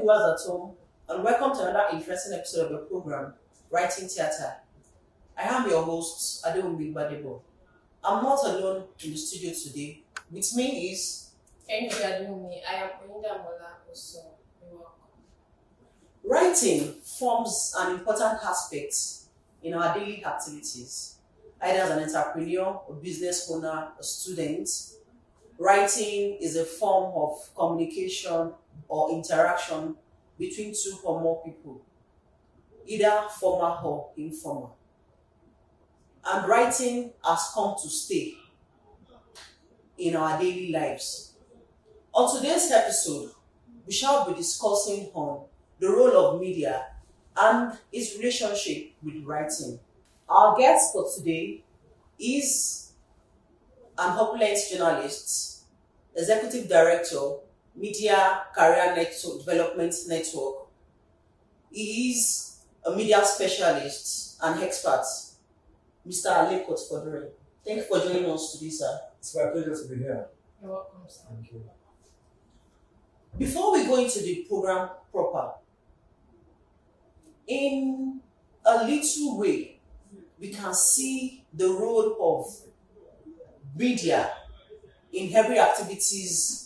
viewers at home, and welcome to another interesting episode of the program, Writing Theatre. I am your host, ADEWUMI GBADEBO. I'm not alone in the studio today. With me is... ADEWUMI. I am Oyindamola OSUN. You're welcome. Writing forms an important aspect in our daily activities. Either as an entrepreneur, a business owner, a student, writing is a form of communication or interaction between two or more people, either formal or informal. And writing has come to stay in our daily lives. On today's episode, we shall be discussing on the role of media and its relationship with writing. Our guest for today is an opulent journalist, executive director, Media Career Development Network. He is a media specialist and expert, Mr. Lekan Otufodunrin. Thank you for joining us today, sir. It's my pleasure to be here. You're welcome, sir. Thank you. Before we go into the program proper, in a little way, we can see the role of media in every activities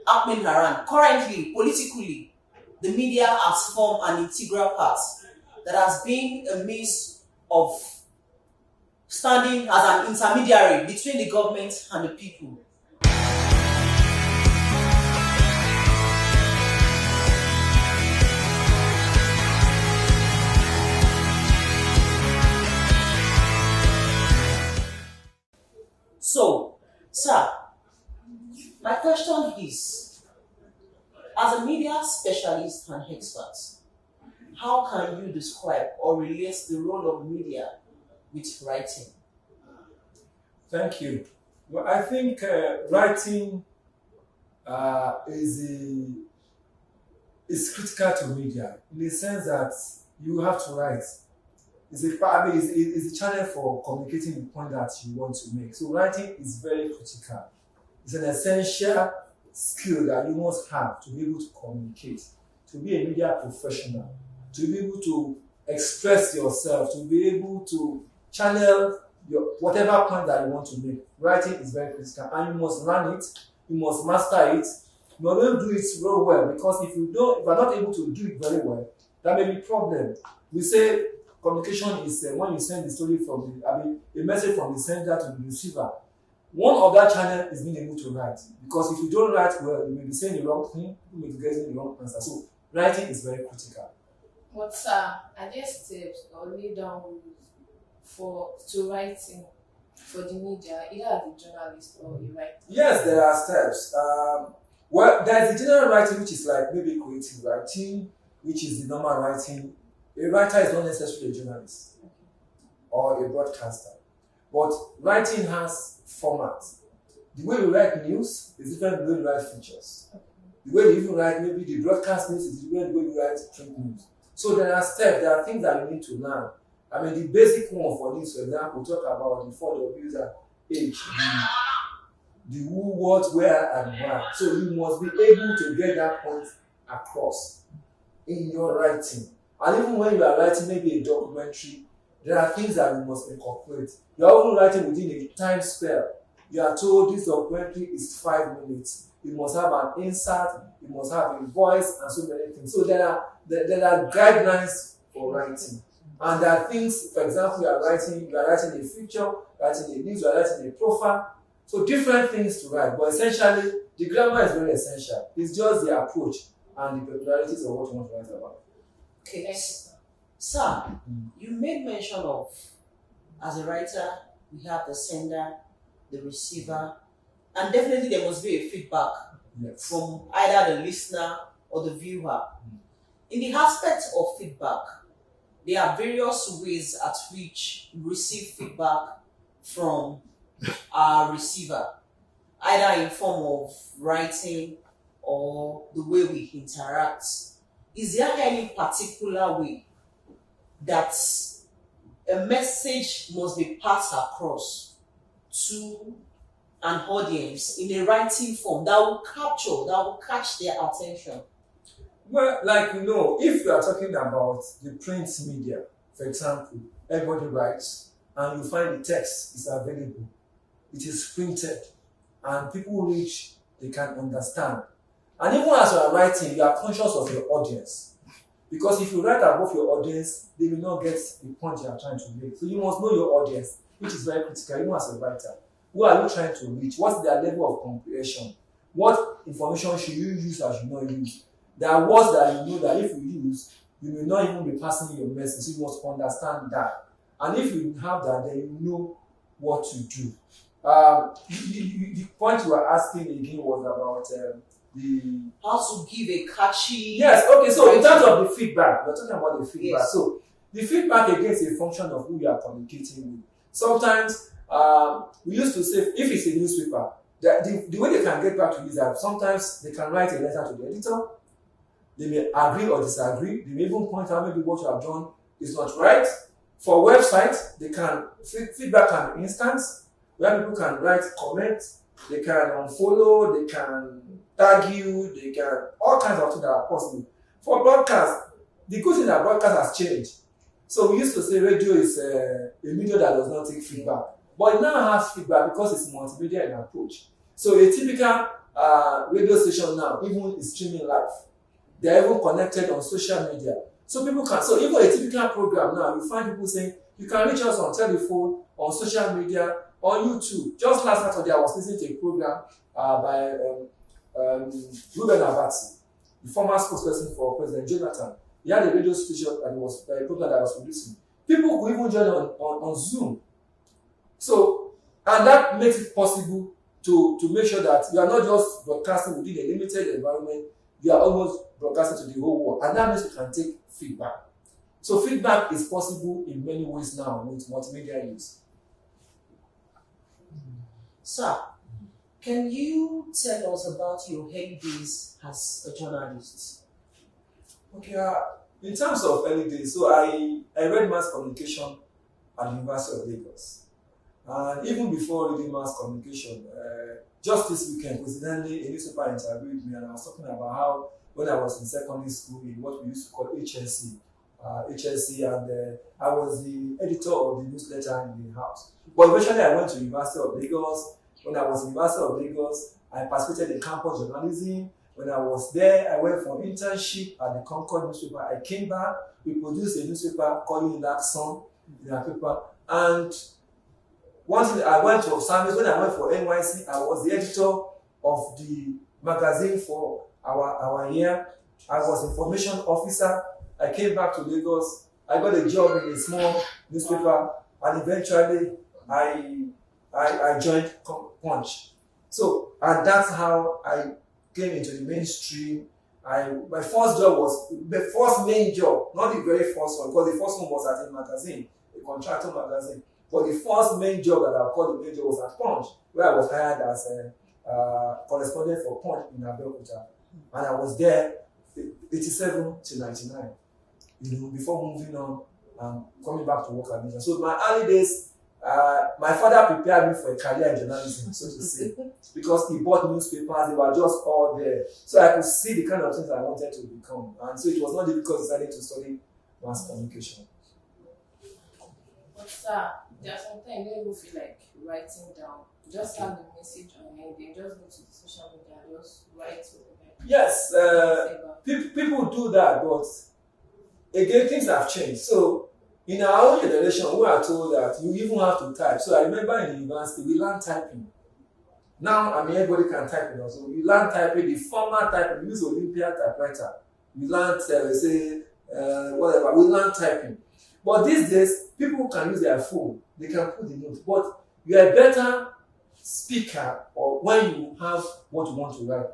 happening around. Currently, politically, the media has formed an integral part that has been a means of standing as an intermediary between the government and the people. So, sir, my question is, as a media specialist and expert, how can you describe or relate the role of media with writing? Thank you. Well, I think writing is critical to media in the sense that you have to write. It's a channel for communicating the point that you want to make. So writing is very critical. It's an essential skill that you must have to be able to communicate, to be a media professional, to be able to express yourself, to be able to channel your whatever point that you want to make. Writing is very critical, and you must learn it, you must master it. You don't do it real well, because if you are not able to do it very well, that may be a problem. We say communication is when you send the story from a message from the sender to the receiver. One of that channel is being able to write, because if you don't write well, you may be saying the wrong thing, you may be getting the wrong answer. So writing is very critical. But sir, are there steps or lay down rules to writing for the media, either as a journalist or a writer? Yes, there are steps. Well, there is the general writing, which is like maybe creative writing, which is the normal writing. A writer is not necessarily a journalist or a broadcaster. But writing has format. The way you write news is different from the way you write features. The way you even write maybe the broadcast news is different from the way you write print news. So there are steps, there are things that you need to learn. I mean, the basic one for this, for example, talk about the 4 W's and H, the who, what, where, and why. So you must be able to get that point across in your writing. And even when you are writing maybe a documentary, there are things that you must incorporate. You are often writing within a time spell. You are told this documentary is 5 minutes. You must have an insert, you must have a voice, and so many things. So there are guidelines for writing. And there are things, for example, you are writing a feature, writing a news, you are writing a profile. So different things to write. But essentially, the grammar is very essential. It's just the approach and the peculiarities of what you want to write about. Okay, sir, you made mention of, as a writer, we have the sender, the receiver, and definitely there must be a feedback from either the listener or the viewer. In the aspect of feedback, there are various ways at which we receive feedback from our receiver, either in form of writing or the way we interact. Is there any particular way that a message must be passed across to an audience in a writing form that will catch their attention? Well, like if you are talking about the print media, for example, everybody writes, and you find the text is available, it is printed, and people read, they can understand. And even as you are writing, you are conscious of your audience. Because if you write above your audience, they will not get the point you are trying to make. So you must know your audience, which is very critical, even as a writer. Who are you trying to reach? What's their level of comprehension? What information should you use or should not use? There are words that you know that if you use, you may not even be passing your message. So you must understand that. And if you have that, then you know what to do. The point you were asking again was about the how to give a catchy. Yes, okay, so in terms of the feedback, we're talking about the feedback. Yes. So the feedback again is a function of who you are communicating with. Sometimes we used to say, if it's a newspaper, the way they can get back to you is that sometimes they can write a letter to the editor. They may agree or disagree. They may even point out maybe what you have done is not right. For websites, they can feedback can be instant, where people can write comments, they can unfollow, they can tag you, they can all kinds of things that are possible. For broadcast, the good thing that broadcast has changed. So we used to say radio is a media that does not take feedback, but it now has feedback because it's multimedia in approach. So a typical radio station now even is streaming live. They are even connected on social media. So people can, so even a typical program now, you find people saying, you can reach us on telephone, on social media, on YouTube. Just last Saturday, I was listening to a program by Ruben Abati, the former spokesperson for President Jonathan. He had a radio station and it was a program that I was producing. People could even join on Zoom. So, and that makes it possible to make sure that you are not just broadcasting within a limited environment, you are almost broadcasting to the whole world. And that means you can take feedback. So feedback is possible in many ways now with multimedia use. Sir, can you tell us about your early days as a journalist? Okay, in terms of early days, so I read mass communication at the University of Lagos. And even before reading mass communication, just this weekend, coincidentally, a newspaper interviewed me and I was talking about how when I was in secondary school in what we used to call HSC, and I was the editor of the newsletter in the house. But eventually I went to University of Lagos. When I was in University of Lagos, I participated in campus journalism. When I was there, I went for internship at the Concord newspaper. I came back, we produced a newspaper called Lekan in our paper. And once I went to service, when I went for NYC, I was the editor of the magazine for our year. I was information officer. I came back to Lagos. I got a job in a small newspaper, and eventually I joined Punch. So, and that's how I came into the mainstream. My first job was the first main job, not the very first one, because the first one was at a magazine, a contractor magazine. But the first main job that I called the main job was at Punch, where I was hired as a correspondent for Punch in Abimbade. And I was there 87 to 99, before moving on and coming back to work at media. So my early days, my father prepared me for a career in journalism, so to say, because he bought newspapers, they were just all there. So I could see the kind of things I wanted to become. And so it was not difficult deciding to study mass communication. But sir, there are sometimes you don't even feel like writing down. Just have the message on your end, just go to the social media and just write whatever. Yes, people do that, but again, things have changed. So in our own generation, we are told that you even have to type. So I remember in university, we learned typing. Now, everybody can type, So we learned typing, the former typing, we use Olympia typewriter. We learned, whatever, we learned typing. But these days, people can use their phone. They can put the notes. But you are a better speaker or when you have what you want to write,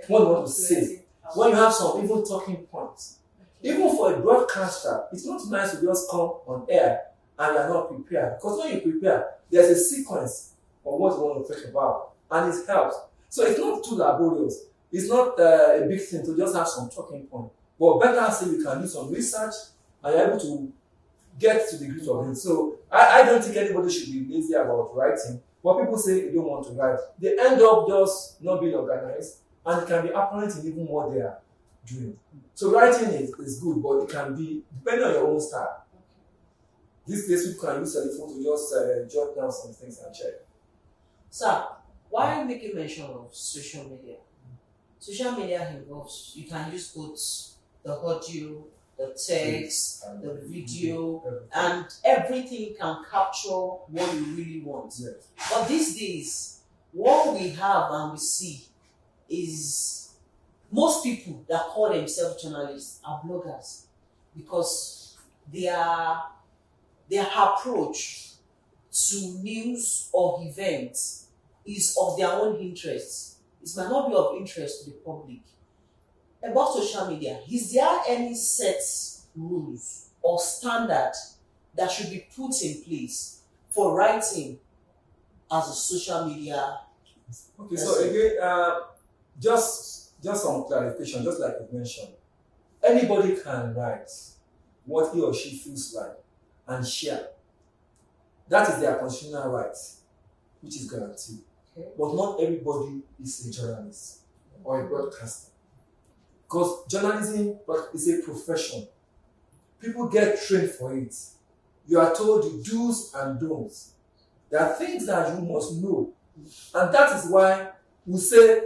what you want to say, when you have some even talking points. Even for a broadcaster, it's not nice to just come on air and you're not prepared. Because when you prepare, there's a sequence of what you want to talk about. And it helps. So it's not too laborious. It's not a big thing to just have some talking points. But better say you can do some research and you're able to get to the grit of it. So I don't think anybody should be lazy about writing. But people say they don't want to write. They end up just not being organized, and it can be apparent in even what they are doing. So writing is good, but it can be depending on your own style. These days you can use telephone to just jot down some things and check. Sir, why making mention of social media? Social media involves, you can use both the audio, the text, the video, and everything can capture what you really want. Yes. But these days, what we have and we see is most people that call themselves journalists are bloggers because their approach to news or events is of their own interest. It might not be of interest to the public. About social media, is there any set rules or standard that should be put in place for writing as a social media? Okay, so again, just some clarification, just like you mentioned, anybody can write what he or she feels like and share. That is their constitutional right, which is guaranteed. Okay. But not everybody is a journalist or a broadcaster. Because journalism is a profession. People get trained for it. You are told the do's and don'ts. There are things that you must know. And that is why we say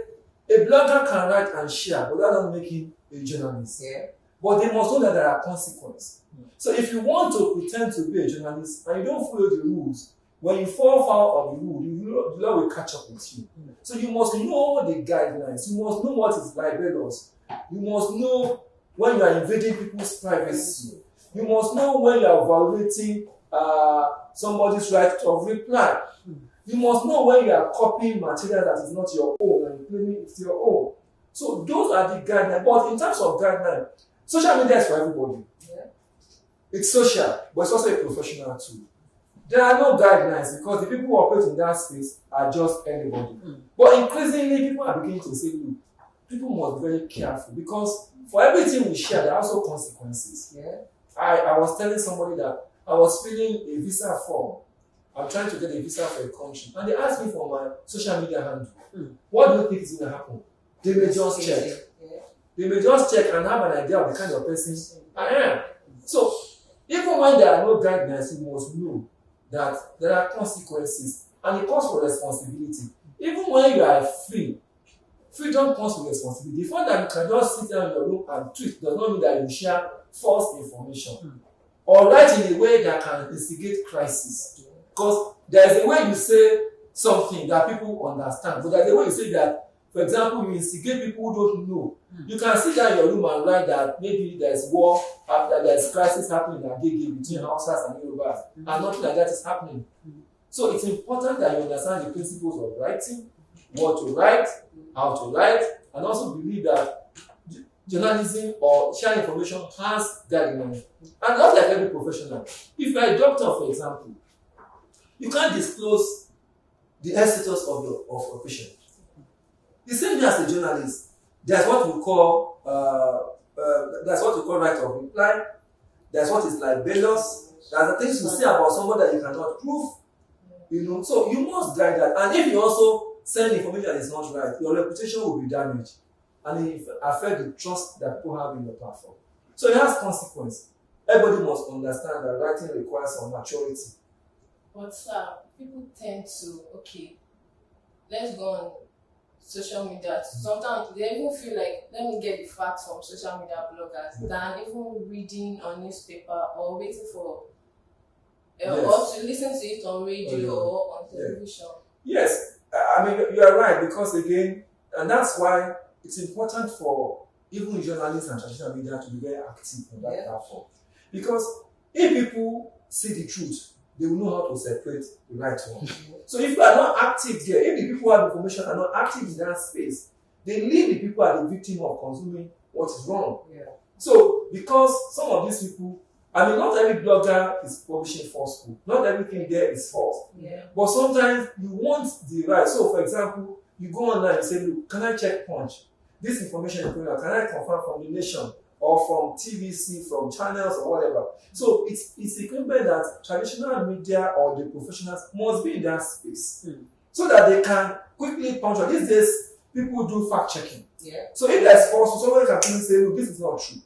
a blogger can write and share, but that doesn't make him a journalist. Yeah. But they must know that there are consequences. So if you want to pretend to be a journalist and you don't follow the rules, when you fall foul of the rule, the law will catch up with you. So you must know the guidelines. You must know what is libelous. You must know when you are invading people's privacy. You must know when you are violating somebody's right of reply. You must know when you are copying material that is not your own and claiming it's your own. So those are the guidelines. But in terms of guidelines, social media is for everybody. Yeah. It's social, but it's also a professional tool. There are no guidelines because the people who operate in that space are just anybody. But increasingly, people are beginning to say, look, people must be very careful because for everything we share, there are also consequences. Yeah. I was telling somebody that I was filling a visa form. I'm trying to get a visa for a country. And they asked me for my social media handle. What do you think is going to happen? They may just check. Yeah. They may just check and have an idea of the kind of person I am. So, even when there are no guidelines, you must know that there are consequences and it comes with responsibility. Even when you are free, freedom comes with responsibility. The fact that you can just sit down in your room and tweet does not mean that you share false information or write in a way that can instigate crisis. Because there is a way you say something that people understand, but there is a way you say that, for example, you instigate people who don't know. You can sit down in your room and write that maybe there is war, there is crisis happening in Adediji between Hausas and Yorubas, and nothing like that is happening. So it's important that you understand the principles of writing, what to write, how to write, and also believe that journalism or sharing information has guidelines. And not like every professional. If you are a doctor, for example, you can't disclose the health status of your patient. The same thing as a journalist. There's what we call right of reply. There's what is libelous. There are the things you say about someone that you cannot prove. So you must guide that. And if you also send information that is not right, your reputation will be damaged, and it affect the trust that people have in your platform. So it has consequence. Everybody must understand that writing requires some maturity. But people tend to, let's go on social media. Sometimes they even feel like, let me get the facts from social media bloggers than even reading on newspaper or waiting for or to listen to it on radio or on television. Yes, I mean, you are right, because again, and that's why it's important for even journalists and traditional media to be very active on that platform. Because if people see the truth, they will know how to separate the right one. So if you are not active there, if the people who have information are not active in that space, they leave the people as the victim of consuming what is wrong. Yeah. So because some of these people, I mean, not every blogger is publishing falsehood. Not everything there is false. Yeah. But sometimes you want the right. So for example, you go online and say, look, can I check Punch? This information is going on. Can I confirm from the Nation or from TVC, from channels or whatever? So it's equivalent that traditional media or the professionals must be in that space so that they can quickly punctuate. These days, people do fact checking. Yeah. So if there's false, somebody can come and say, no, this is not true.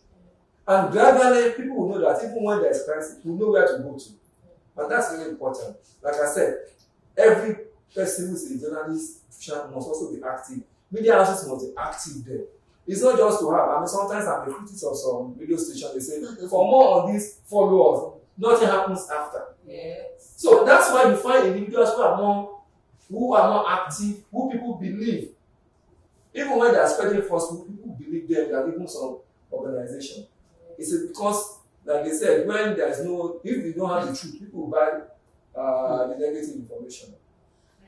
And gradually, people will know that even when there's crisis, we know where to go to. And that's really important. Like I said, every person who is a journalist must also be active. Media houses must be active there. It's not just to have, I mean, sometimes I'm a critic of some radio station, they say, for more on this, follow us. Nothing happens after. Yes. So that's why you find individuals who are more active, who people believe. Even when they are spreading falsehood, people believe them, that even some organization. It's because, like they said, when there's no, if you don't have the truth, people buy the negative information.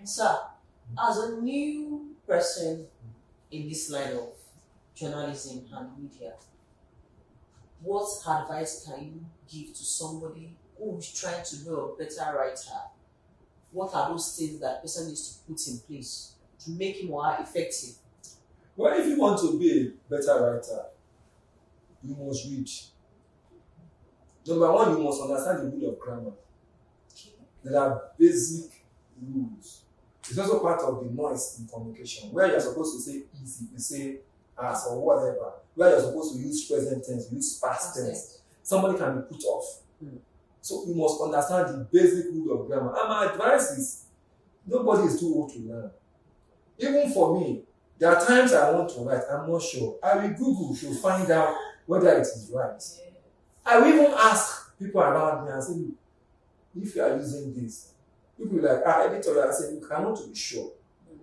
Sir, as a new person in this line of journalism and media, what advice can you give to somebody who is trying to be a better writer? What are those things that person needs to put in place to make him more effective? Well, if you want to be a better writer, you must read. Number one, you must understand the rule of grammar. There are basic rules. It's also part of the noise in communication. Where you're supposed to say easy, you say as or whatever. Where you're supposed to use present tense, you use past tense. Somebody can be put off. So you must understand the basic rule of grammar. And my advice is, nobody is too old to learn. Even for me, there are times I want to write, I'm not sure. I will Google to find out whether it is right. I will even ask people around me and say, look, if you are using this, people will like, editor, I say, look, I want to be sure.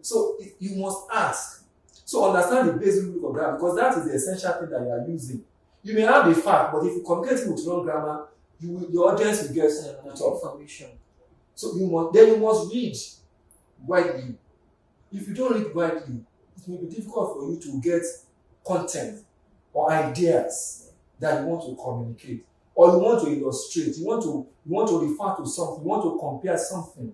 So you must ask. So understand the basic rule of grammar, because that is the essential thing that you are using. You may have a fact, but if you communicate with wrong grammar, your audience will get information. So you must read widely. If you don't read widely, it may be difficult for you to get content or ideas that you want to communicate, or you want to illustrate, you want to refer to something, you want to compare something.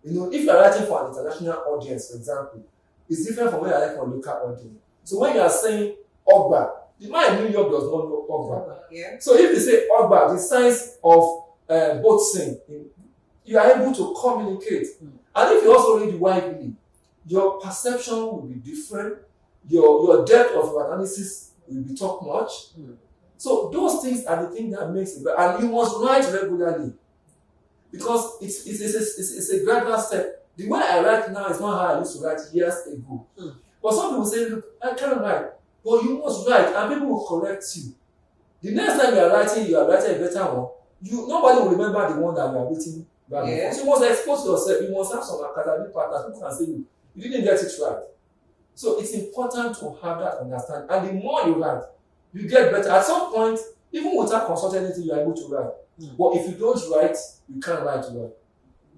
You know, if you are writing for an international audience, for example, it's different from when you are writing for a local audience. So when you are saying Ogba, the man in New York does not know Ogba. Yeah. So if you say Ogba, the signs of both same, you are able to communicate. And if you also read widely, your perception will be different, your depth of your analysis will be top notch. So those things are the things that makes it better. And you must write regularly, because it's a gradual step. The way I write now is not how I used to write years ago. But some people say, look, I can't write. But you must write, and people will correct you. The next time you are writing a better one, nobody will remember the one that you are writing. Yeah. So you must expose yourself. You must have some academic partners who can say, look, you didn't get it right. So it's important to have that understanding. And the more you write, you get better. At some point, even without consulting anything, you are able to write. But if you don't write, you can't write well.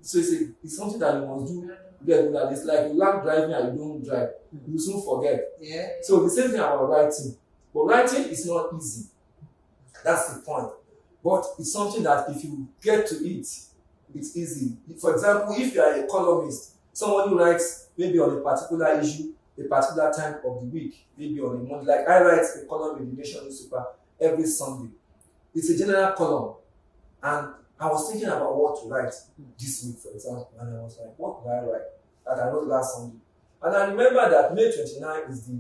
So it's something that you must do regularly. It's like you learn driving and you don't drive. You soon forget. Yeah. So the same thing about writing. But writing is not easy. That's the point. But it's something that if you get to it, it's easy. For example, if you are a columnist, someone who writes maybe on a particular issue, a particular time of the week, maybe on a month. Like I write a column in the Nation newspaper every Sunday. It's a general column. And I was thinking about what to write this week, for example. And I was like, what will I write? That I wrote last Sunday. And I remember that May 29 is the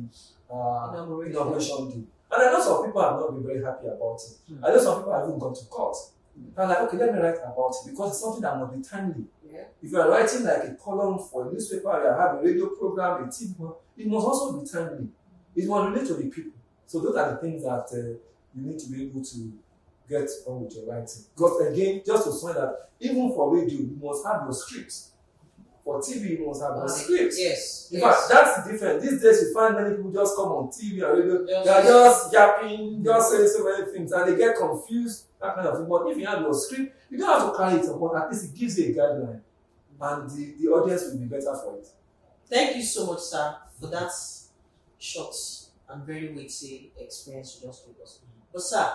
inauguration day. And I know some people have not been very happy about it. I know some people have even gone to court. And I'm like, okay, let me write about it, because it's something that must be timely. Yeah. If you are writing like a column for a newspaper, you have a radio program, a TV program, it must also be timely. It must relate to the people. So those are the things that you need to be able to get on with your writing. Because again, just to say that even for radio, you must have your scripts. For TV, you must have your scripts. Yes. In fact, that's different. These days, you find many people just come on TV and radio. They are just yapping, just saying so many things, and they get confused, that kind of thing. But if you have your script, you don't have to carry it upon. At least it gives you a guideline, and the audience will be better for it. Thank you so much, sir, for that short and very weighty experience you just gave us. But, sir,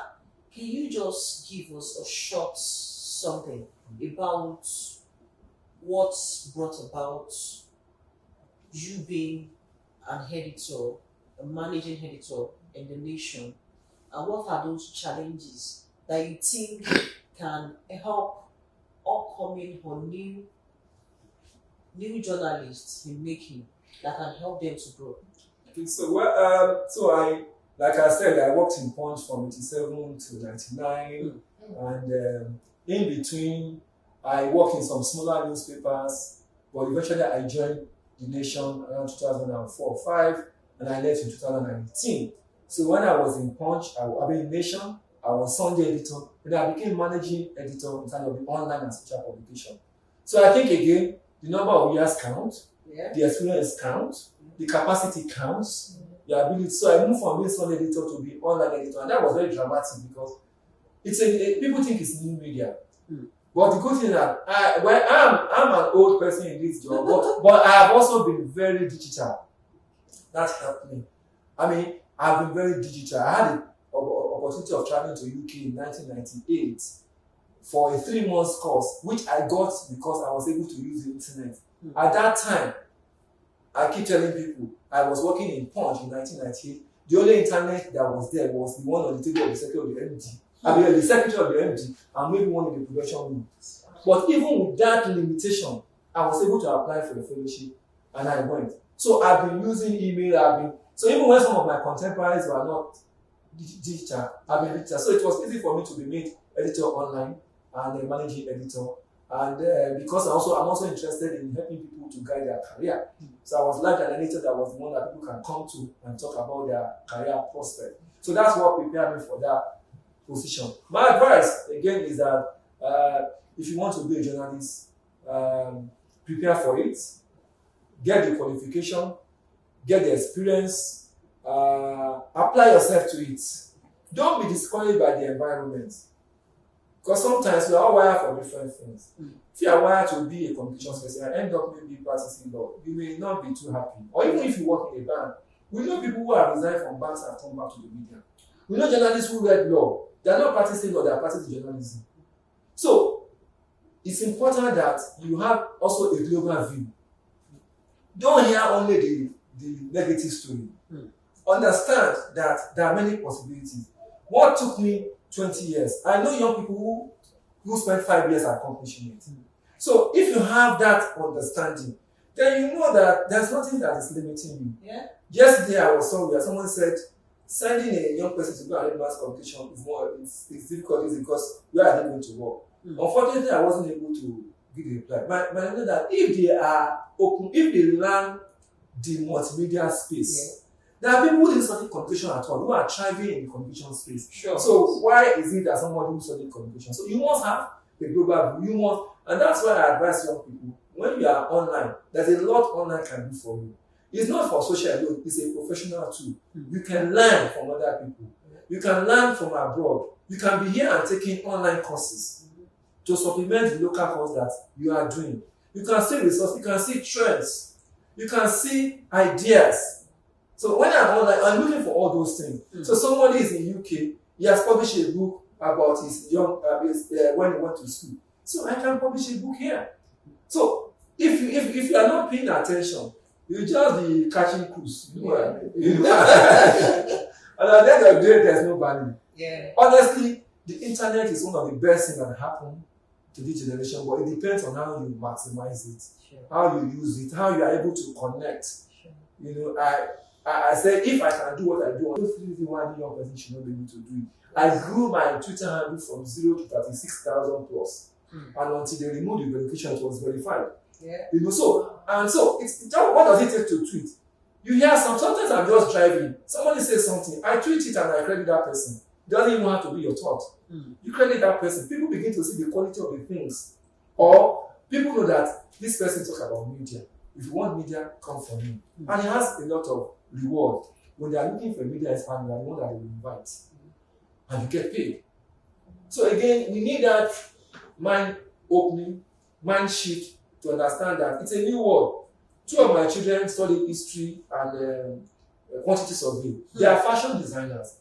can you just give us a short something about what brought about you being an editor, a managing editor in the Nation, and what are those challenges that you think can help upcoming or new journalists in making, that can help them to grow? Okay, so so like I said, I worked in Punch from 87 to 99, and in between, I worked in some smaller newspapers, but eventually I joined The Nation around 2004 or 5, and I left in 2019. So when I was in Punch, I was in Nation, I was Sunday editor, and I became managing editor in terms of the online and social publication. So I think again, the number of years count, the experience counts, the capacity counts, the ability. So I moved from being Sunday editor to be online editor, and that was very dramatic because people think it's new media. But the good thing is that I'm an old person in this job, but I have also been very digital. That helped me. I mean, I've been very digital. I had the opportunity of traveling to UK in 1998 for a 3-month course, which I got because I was able to use the internet. At that time, I keep telling people, I was working in Punch in 1998. The only internet that was there was the one on the table of the secretary of the MD. I mean, the secretary of the MD, and maybe one in the production room. But even with that limitation, I was able to apply for the fellowship, and I went. So I've been using email. So even when some of my contemporaries were not digital, I've been digital. So it was easy for me to be made editor online and a managing editor. And because I'm also interested in helping people to guide their career. So I was like an editor that was the one that people can come to and talk about their career prospect. So that's what prepared me for that position. My advice again is that if you want to be a journalist, prepare for it, get the qualification, get the experience, apply yourself to it. Don't be discouraged by the environment. Because sometimes we are all wired for different things. If you are wired to be a communication specialist and end up maybe practicing law, you may not be too happy. Or even if you work in a bank, we know people who have resigned from banks and come back to the media. We know journalists who read law. They are not practicing law, they are practicing journalism. So, it's important that you have also a global view. Don't hear only the negative story. Understand that there are many possibilities. What took me 20 years, I know young people who spent 5 years accomplishing it. So, if you have that understanding, then you know that there's nothing that is limiting you. Yesterday I was somewhere, someone said, sending a young person to go and mass communication is difficult because where are they going to work? Unfortunately, I wasn't able to give a reply. But I know that if they are open, if they learn the multimedia space, there are people who didn't study communication at all, who are thriving in the communication space. So why is it that somebody who studied communication? So you must have a global view. And that's why I advise young people, when you are online, there's a lot online can do for you. It's not for social alone, it's a professional tool. You can learn from other people. You can learn from abroad. You can be here and taking online courses to supplement the local course that you are doing. You can see resources, you can see trends, you can see ideas. So when I'm online, I'm looking for all those things. So somebody is in UK, he has published a book about his young when he went to school. So I can publish a book here. So if you are not paying attention, you just be catching cruise. You know what I mean? And at the end of the day, there's no value. Honestly, the internet is one of the best things that happen to this generation, but it depends on how you maximize it, how you use it, how you are able to connect. You know, I said if I can do what I do, I don't see why any young person should not be able to do it. I grew my Twitter handle from 0 to 36,000 plus, and until they removed the verification, it was verified. You know, so it's just, what does it take to tweet? You hear sometimes I'm just driving, somebody says something, I tweet it and I credit that person. It doesn't even have to be your thought. You credit that person. People begin to see the quality of the things. Or people know that this person talks about media. If you want media, come from me. And it has a lot of reward. When they are looking for media expand, you are the one that they will invite. And you get paid. So again, we need that mind opening, mind shift to understand that it's a new world. 2 of my children studied history and quantity survey. They are fashion designers.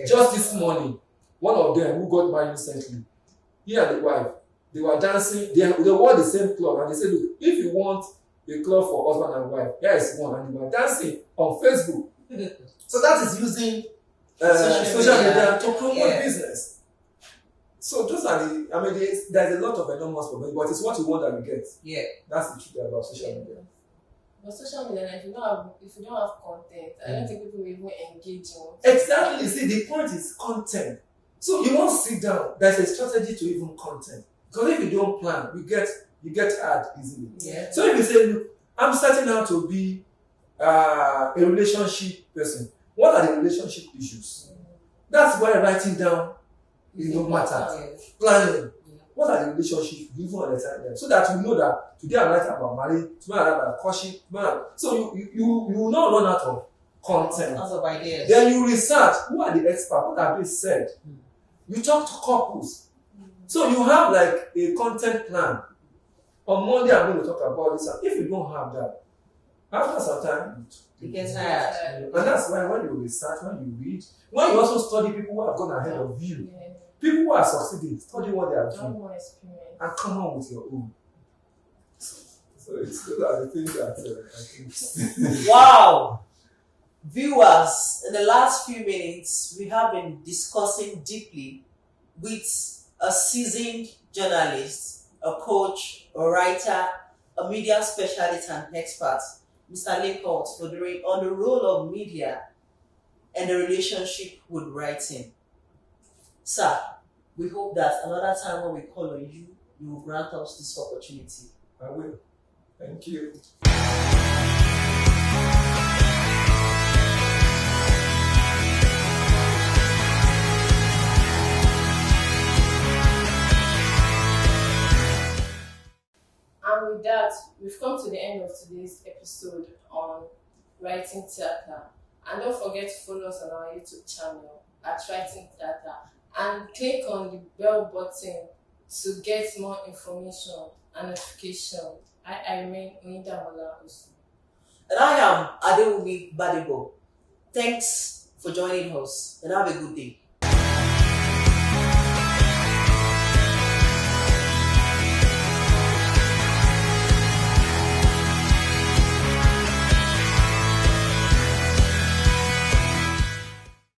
Just this morning, one of them who got married recently, he and the wife, they were dancing, they wore the same cloth, and they said, look, if you want a cloth for husband and wife, here is one, and they were dancing on Facebook. So that is using social media to promote business. So those are there's a lot of enormous problems, but it's what you want that you get. That's the truth about social media. But social media, like, if you don't have content, I don't think people will even engage in it. Exactly. See, the point is content. So you won't sit down. There's a strategy to even content. Because if you don't plan, you get hard easily. Yeah. So if you say, look, I'm starting out to be a relationship person. What are the relationship issues? That's why writing down matters. Planning. What are the relationships? You even understand them. So that you know that today I'm writing about marriage, tomorrow I'm writing about courtship, so you will not run out of content. Lots of ideas. Then you research who are the experts, what have they said. You talk to couples. So you have like a content plan. On Monday I'm going to talk about this. If you don't have that, after some time you get tired. And that's why when you research, when you read, when you also study people who have gone ahead of you, people who are succeeding, study what they are doing and come on with your own. So those are the things that I think. Wow! Viewers, in the last few minutes, we have been discussing deeply with a seasoned journalist, a coach, a writer, a media specialist and expert, Mr. Lekan Otufodunrin, on the role of media and the relationship with writing. Sir, we hope that another time when we call on you, you will grant us this opportunity. I will. Thank you. And with that, we've come to the end of today's episode on Writing Theatre. And don't forget to follow us on our YouTube channel at Writing Theatre. And click on the bell button to get more information and notification. I remain Oyindamola Osun. And I am ADEWUMI GBADEBO. Thanks for joining us and have a good day.